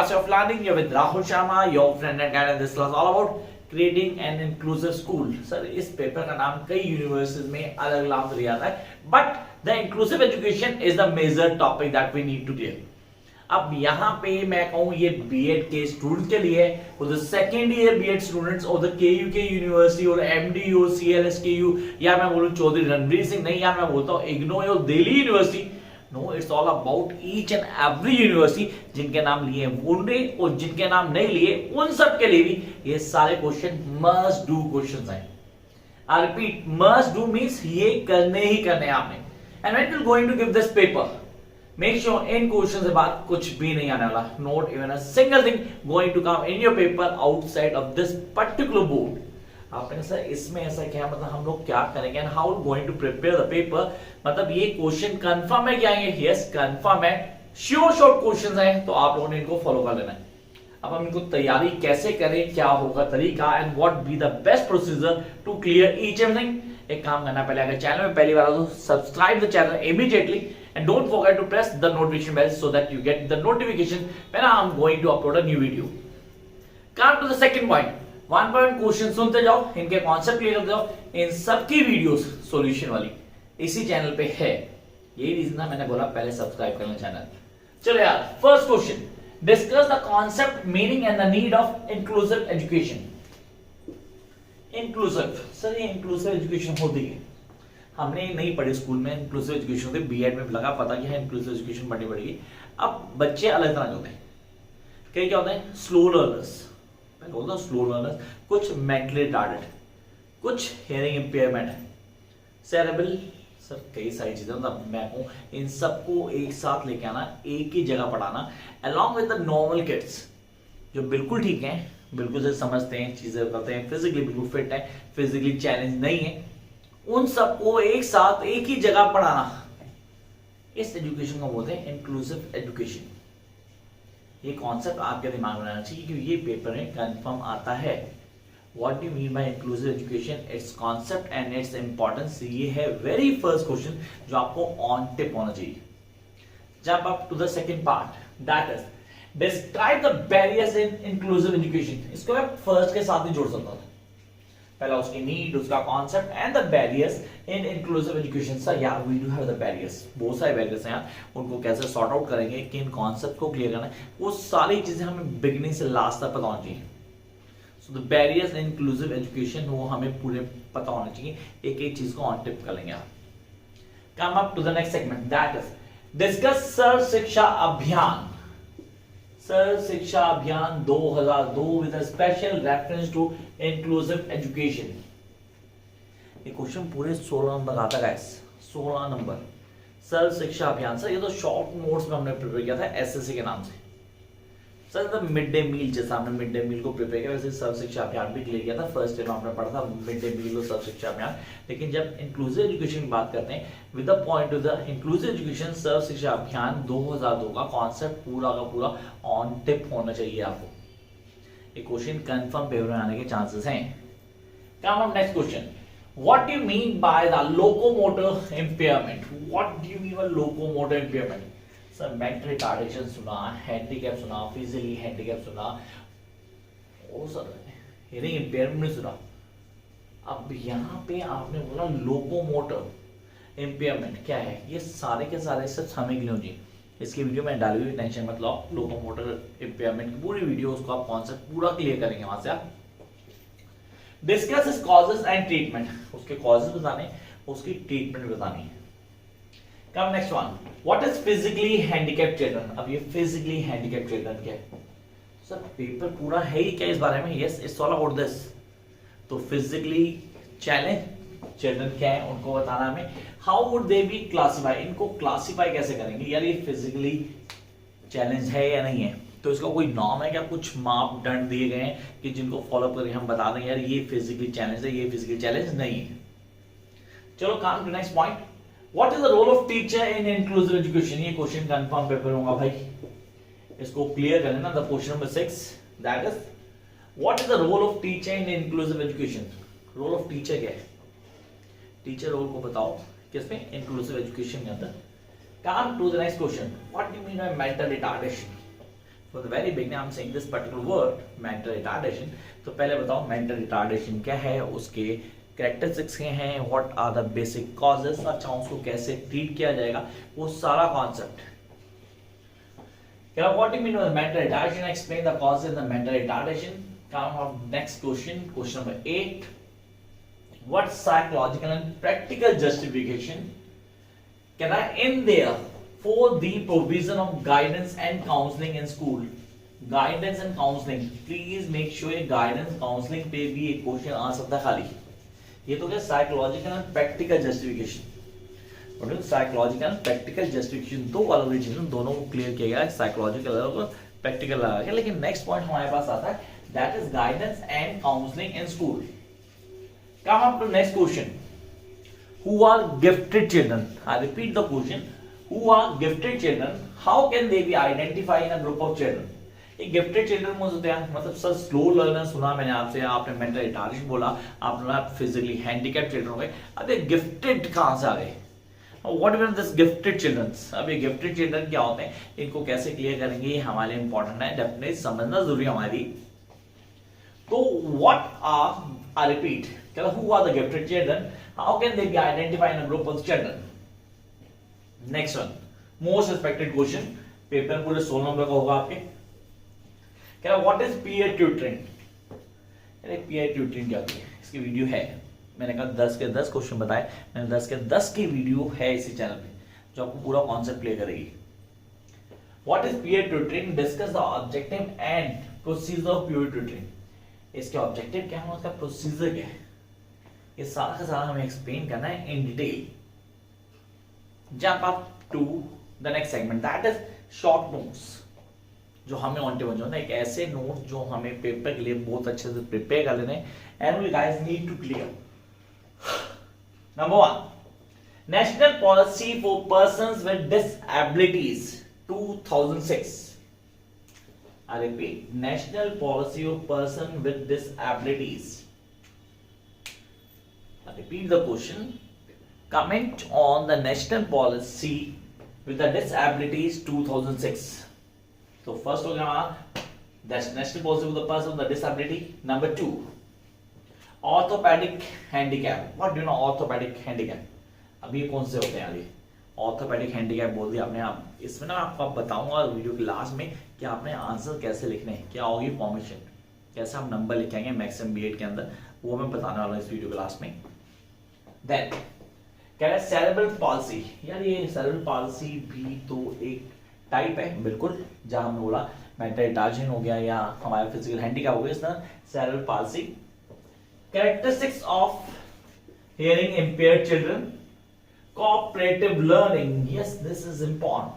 Class of Learning. You're with Rahul Sharma, your friend and guide, and this class all about creating an inclusive school. Sir इस paper का नाम कई universities में अलग अलग नाम दिया जाता है, but the inclusive education is the major topic that we need to deal. अब यहाँ पे मैं कहूँ ये बीएड के स्टूडेंट के लिए, for the second year BEd students और द केयू के यूनिवर्सिटी और एमडीयू सीएलएसकेयू, या मैं बोलूँ चौधरी रणवीर सिंह नहीं, या मैं बोलता हूँ इग्नो और Delhi University. No, it's all about each and every university. जिनके नाम लिए उनने और जिनके नाम नहीं लिए उन सब के लिए भी ये सारे क्वेश्चन मस्ट डू क्वेश्चंस हैं. I repeat, must do means ये करने ही करने आपने. And when you are going to give this paper, make sure इन क्वेश्चन से बाद कुछ भी नहीं आने वाला. Not even a single thing going to come in your paper outside of this particular board. आपने सर इसमें ऐसा क्या, मतलब हम लोग क्या करेंगे and how going to prepare the paper, मतलब ये क्वेश्चन कंफर्म है कि आएंगे? यस कंफर्म है. श्योर शॉर्ट क्वेश्चंस हैं, तो आप लोगों ने इनको फॉलो कर लेना है. अब हम इनको तैयारी कैसे करें, क्या होगा तरीका, and what be the best procedure to clear each everything. एक काम करना, पहले अगर चैनल में पहली बार हो तो subscribe the channel immediately and don't forget to press the notification bell so that you get the notification when I am going to upload a new video. Come to the second point. One point question सुनते जाओ, इनके concept clear करते जाओ. इन सबकी videos solution वाली इसी channel पे है. यही रीजन है मैंने बोला पहले सब्सक्राइब करना चैनल. चलो यार, first question, discuss the concept, meaning and the need of inclusive education. Inclusive, sir ये इंक्लूसिव एजुकेशन होती है, हमने नहीं पढ़े स्कूल में इंक्लूसिव एजुकेशन होती. बीएड में लगा पता कि है इंक्लूसिव एजुकेशन पढ़नी पड़ेगी. अब बच्चे अलग तरह के होते हैं. कई क्या होते हैं, स्लो लर्नर्स, होता स्लो लर्नर्स, कुछ मेंटली रिटार्डेड, कुछ हियरिंग इंपेयरमेंट है, सेरेब्रल, सर कई सारी चीजें. मतलब मैं कहूं इन सबको एक साथ लेके आना, एक ही जगह पढ़ाना, along with the normal kids जो बिल्कुल ठीक हैं, बिल्कुल से समझते हैं, चीजें करते हैं, फिजिकली बिल्कुल फिट है, फिजिकली चैलेंज नहीं है, उन सबको एक साथ एक ही जगह पढ़ाना, इस एजुकेशन को बोलते हैं इंक्लूसिव एजुकेशन. ये कॉन्सेप्ट आपके दिमाग में रहना चाहिए क्योंकि ये पेपर में कंफर्म आता है. What do you mean bye inclusive education, it's concept and its importance. ये है वेरी फर्स्ट क्वेश्चन जो आपको ऑन टिप होना चाहिए. Jump up to the second part, that is describe the barriers in inclusive education. इसको मैं first के साथ ही जोड़ सकता था. पहला उसकी नीड, उसका concept and the barriers in inclusive education. Sir यार we do have the barriers, बहुत सारे बैरियर्स हैं यार, उनको कैसे सॉर्ट आउट करेंगे, किन कॉन्सेप्ट को क्लियर करना है, वो सारी चीजें हमें बिगिनिंग से लास्ट तक पता होनी चाहिए. So the barriers in inclusive education वो हमें पूरे पता होना चाहिए. एक एक चीज को ऑन टिप कर लेंगे आप. Come up to the next segment, that is discuss Sarva Shiksha Abhiyan. Sarva Shiksha Abhiyan 2002 with a special reference to inclusive education. ये क्वेश्चन पूरे 16 नंबर आता है, 16 नंबर. सर्व शिक्षा अभियान, सर ये तो शॉर्ट नोट्स में हमने प्रिपेयर किया था एसएससी के नाम से. सर मिड डे मील, जैसा हमने मिड डे मील को प्रिपेयर किया वैसे सर्व शिक्षा अभियान भी क्लियर किया था. फर्स्ट ईयर में हमने पढ़ा था मिड डे मील और सर्व शिक्षा अभियान. लेकिन जब इंक्लूसिव एजुकेशन की बात करते हैं, with the point to the inclusive education, Sarva Shiksha Abhiyan 2002 का कॉन्सेप्ट पूरा का पूरा ऑन टिप होना चाहिए आपको. ये क्वेश्चन कंफर्म पेपर में आने के चांसेस हैं. Come on next question, what do you mean by the locomotor impairment. What do you mean bye locomotor impairment. Sir mental retardation सुना, हैंडीकैप सुना, फिजिकली हैंडीकैप सुना, ओ सर हियरिंग इंपेयरमेंट सुना. अब यहाँ पे आपने बोला लोकोमोटर इंपेयरमेंट क्या है, ये सारे के सारे सब हमें क्लियर होंगे. इसकी वीडियो में डाली हुई, टेंशन मत लो. लोकोमोटर इंपेयरमेंट की पूरी वीडियो, उसको आप कॉन्सेप्ट पूरा क्लियर करेंगे वहां से आप. Discuss is causes and treatment, उसके कॉजेस बताने, उसकी ट्रीटमेंट बतानी है. कम next one, what is physically handicapped children. अब ये फिजिकली हैंडीकैप्ड चिल्ड्रन क्या है, सर पेपर पूरा है ही क्या इस बारे में. Yes it's all about this. तो फिजिकली चैलेंज चिल्ड्रन क्या है उनको बताना हमें. How would they B classify, इनको क्लासिफाई कैसे करेंगे, यार ये फिजिकली चैलेंज है या नहीं है. तो इसका कोई नॉर्म है क्या, कुछ मापदंड दिए गए हैं कि जिनको फॉलो करके हम बता दें यार ये फिजिकली चैलेंज है, ये फिजिकली चैलेंज नहीं है. चलो come to next point, what is the role of teacher in inclusive education. ये क्वेश्चन कंफर्म पेपर होगा भाई, इसको क्लियर कर लेना. The question number 6, that is what is the role of teacher in inclusive education. Role of teacher क्या है, teacher role को बताओ किसमें, इंक्लूसिव एजुकेशन के अंदर. Come to the next question, what do you mean by mental retardation. For the very beginning I'm saying this particular word mental retardation. तो पहले बताओ mental retardation क्या है, उसके characteristics क्या हैं, what are the basic causes, अच्छा उसको कैसे treat किया जाएगा, वो सारा concept. What do you mean by mental retardation? Explain the causes of the mental retardation. Come on, next question, question number 8. What psychological and practical justification can I in there for the provision of guidance and counseling in school? Guidance and counseling. Please make sure ये guidance counseling पे भी एक question आ सकता है खाली. ये तो क्या psychological and practical justification. Psychological practical justification दो अलग अलग चीजें, दोनों को क्लियर किया गया, साइकोलॉजिकल और प्रैक्टिकल अलग है. लेकिन नेक्स्ट पॉइंट हमारे पास आता है, that is guidance and counselling in school. Come up to next question. Who are gifted children? I repeat the question. Who are gifted children? How can they be identify in a group of children? ये gifted children होते हैं, मतलब sir slow learner सुना मैंने आपसे, आपने mental retardation बोला, आपने फिजिकली हैंडीकैप्ड चिल्ड्रन हो गए. अब ये गिफ्टेड कहां से आ गए? What about this gifted children? अब ये गिफ्टेड चिल्ड्रन क्या होते हैं, इनको कैसे क्लियर करेंगे, ये हमारे लिए इंपॉर्टेंट है, डेफिनेटली समझना जरूरी है हमारी. तो what are, I repeat, who are the gifted children? How can they be identified in a group of children? Next one, most expected question, paper पूरे 16 नंबर का होगा आपके. What is peer tutoring? peer tutoring क्या होती है, इसकी video है, मैंने कहा 10 के 10 क्वेश्चन बताए, मैंने 10 के 10 की वीडियो है इसी चैनल पे जो आपको पूरा कॉन्सेप्ट क्लियर करेगी. What is peer tutoring? Discuss the objective and procedure of peer tutoring. इसके ऑब्जेक्टिव क्या है, उसका प्रोसीजर क्या है, ये सारा का सारा हमें एक्सप्लेन करना है in detail. Jump up to the next segment, that is short notes, जो हमें ऑन टेबल जो है एक ऐसे नोट जो हमें पेपर के लिए बहुत अच्छे से प्रिपेयर कर लेने and we guys need to clear. Number 1, National Policy for Persons with Disabilities 2006. I repeat, National Policy of Persons with Disabilities. I repeat the question. Comment on the National Policy with the Disabilities 2006. So first हो गया that's National Policy for the Person with the Disability. Number 2, orthopaedic handicap. What do you know orthopaedic handicap? अभी ये कौन से होते हैं? अभी orthopaedic handicap बोल दिया आपने. आप इसमें ना आपको बताऊंगा वीडियो के लास्ट में कि आपने आंसर कैसे लिखने हैं, क्या होगी फॉर्मेशन, कैसे आप नंबर लिखेंगे मैक्सिमम B.Ed के अंदर, वो मैं बताने वाला हूँ इस वीडियो के लास्ट में. देन क्या है सेरेब्रल पॉल्सी. यार ये सेरेब्रल पॉल्सी भी तो एक टाइप है, बिल्कुल जहां हमने बोला मेंटल रिटार्डेशन हो गया या हमारा फिजिकल हैंडीकैप हो गया, इस तरह cerebral palsy. Characteristics of hearing impaired children. Cooperative learning. Yes, this is important.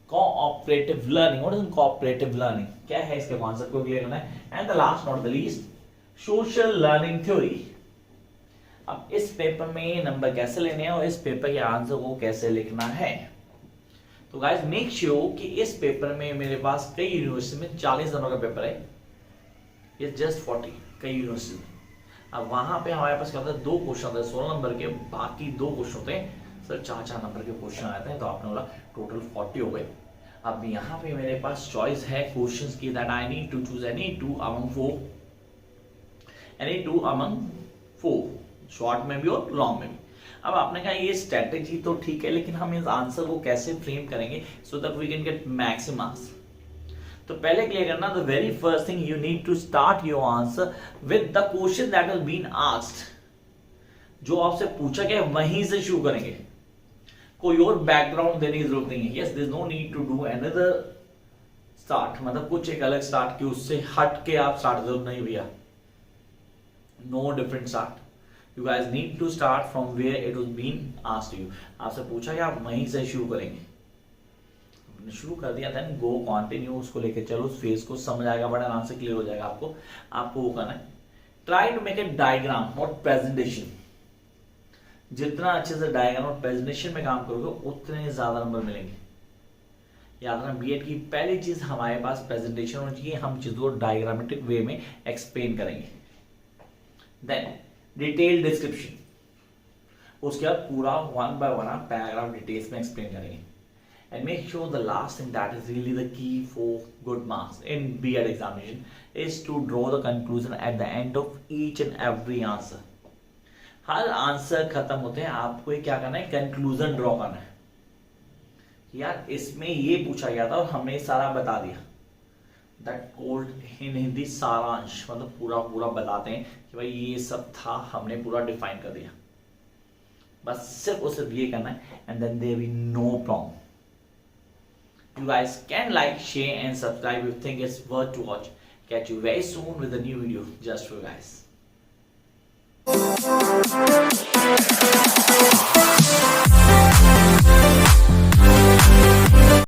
Cooperative learning. What is cooperative learning? क्या है इसके कॉन्सेप्ट को क्लियर करना है. And the last not the least, social learning theory. अब इस पेपर में number कैसे लेने हैं और इस पेपर के आंसर को कैसे लिखना है. तो गाइस मेक श्योर कि इस पेपर में मेरे पास कई यूनिवर्सिटी में 40 नंबर का पेपर है, ये जस्ट 40 कई यूनिवर्सिटी. अब वहां पे हमारे पास क्या होता है, 2 क्वेश्चन होते हैं 16 नंबर के, बाकी 2 क्वेश्चन होते हैं सर 4-4 नंबर के क्वेश्चन आते हैं, तो आपने बोला टोटल 40 हो गए. अब यहाँ पे मेरे पास चॉइस है क्वेश्चंस की, that I need to choose any two among 4, short में भी और लॉन्ग में भी. अब आपने कहा ये स्ट्रेटेजी तो ठीक है, लेकिन हम इस आंसर को कैसे फ्रेम करेंगे so that we can get maximum marks. तो पहले क्लियर करना, the very first thing you need to start your answer with the question that has been asked. जो आपसे पूछा गया वहीं से शुरू करेंगे, कोई और बैकग्राउंड देने की जरूरत नहीं है. Yes, there is no need to do another start, मतलब कुछ एक अलग स्टार्ट की उससे हट के आप स्टार्ट जरूर नहीं भैया. No different start. You guys need to start from where it was been asked you. आपसे पूछा गया आप वहीं से शुरू करेंगे. शुरू कर दिया था, गो कंटिन्यू, उसको लेके चलो, उस फेज को समझ आएगा, बड़ा आराम से क्लियर हो जाएगा आपको वो करना है. Try to make a diagram not presentation. जितना अच्छे से डायग्राम और प्रेजेंटेशन में काम करोगे उतने ज्यादा नंबर मिलेंगे. याद रखना B.Ed की पहली चीज हमारे पास प्रेजेंटेशन होनी चाहिए, हम चीजों को डायग्रामेटिक वे में एक्सप्लेन करेंगे. देन डिटेल डिस्क्रिप्शन, उसके बाद पूरा 1 by 1 पैराग्राफ डिटेल्स में एक्सप्लेन करेंगे. and make sure the last thing that is really the key for good marks in B.Ed examination is to draw the conclusion at the end of each and every answer. Her answer खत्म होते हैं आपको क्या करना है, conclusion draw करना है। यार इसमें ये पूछा गया था और हमने सारा बता दिया, दैट कोल्ड इन हिंदी सारांश, मतलब पूरा पूरा बताते हैं कि भाई ये सब था, हमने पूरा डिफाइन कर दिया। बस सिर्फ और सिर्फ ये करना है, and then there be no problem. You guys can like, share and subscribe if you think it's worth to watch. Catch you very soon with a new video just for you guys.